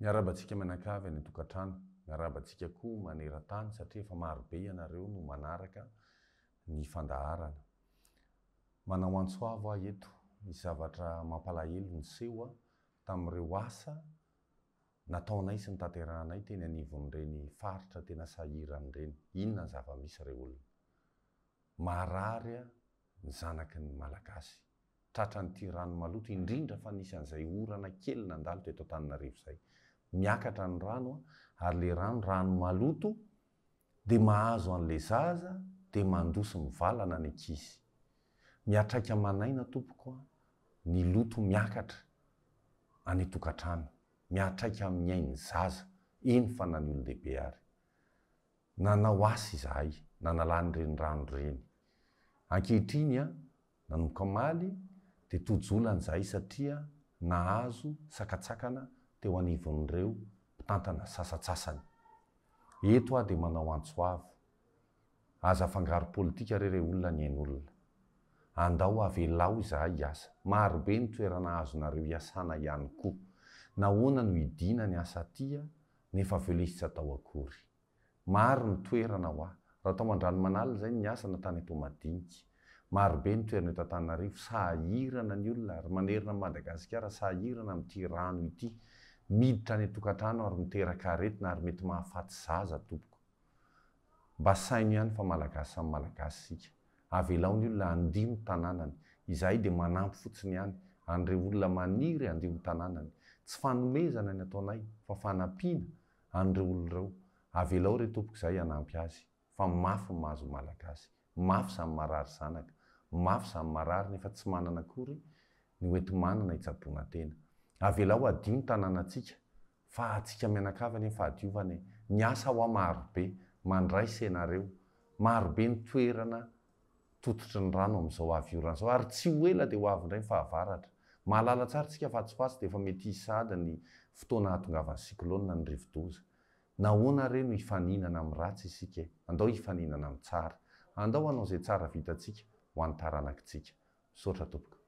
Miarabantsika menakavy any tokantrano, miarabantsika koa maneran-tany satria efa maro be ianareo no manaraka ny fandaharana. Manao antsoavo aho eto, misy zavatra mampalahelo ny seho tamin'ireo asa nataonay sy nitanterahanay teny anivon'ireny faritra tena sahiran'ireny. Inona ny zava-misy ireo olona? Marary ny zanaky ny malagasy. Tratran'ity rano maloto indrindra fa nisy an'izay orana kely nandalo teto Antananarivo izay. Miakatra ny rano ary le rano maloto dia mahazo an'le zaza dia mandosy mivalana ny ankizy. Miatraika manaina tompoko ny loto miakatra any tokantrano, miatraika amin'ny ain'ny zaza, iny fa na ny olon-dehibe ary. Nanao asa izahay, nanalany reny rano reny. Ankehitriny nanomboka maly dia tojolan izahay satria nahazo sakatsakana teo anivon'ireo mpitantana sasatsasany. Eto dia manao antsoavo. Aza afangaro politika ireo olona ny ain'olona. Andao avelao izahay hiasa. Marobe ny toerana azonareo hiasana ihany koa. Nahoana no hidiana ny asa tia nefa velesy tsy atao akory. Maro ny toerana ho aho. Raha tao Andranomanalina izay ny asa natany eto Madinika. Marobe ny toerana eto Antananarivo, sahirana ny olona ary manerana Madagasikara, sahirana amin'ity rano ity. Miditra any tokantrano ary miteraka aretina ary mety mahafaty zaza tompoko. Mba saino ihany fa malagasy samy malagasy sika. Avelao ny olona andimo tanànany. Izahay dia manampy fotsiny ihany an'ireo olona maniry andimo tanànany. Tsy fanomezana ny ataonay fa fanampiana an'ireo olona ireo. Avelao re tompoko izay hanampy azy. Fa mafy mahazo malagasy. Mafy samy marary zanaka. Mafy samy marary nefa tsy manana akory ny hoety manana hitsaboana tena. Avelao adino tanànantsika fa atsika mianakavy any fahadiovana. Ny asa ho marobe, mandraisa ianareo. Marobe ny toerana tototry ny rano amin'izao avy orana izao ary tsy ho ela dia ho avy indray ny fahavaratra. Mahalala tsara tsika fatsifatsy dia efa mety hisahady ny fotoana hahatongavan'ny siklôna ny rivo-doza. Nahoana re no hifaninana amin'ny ratsy isika? Andao hifaninana amin'ny tsara. Andao hanao izay tsara vitantsika ho an'ny taranakitsika. Misaotra tompoko.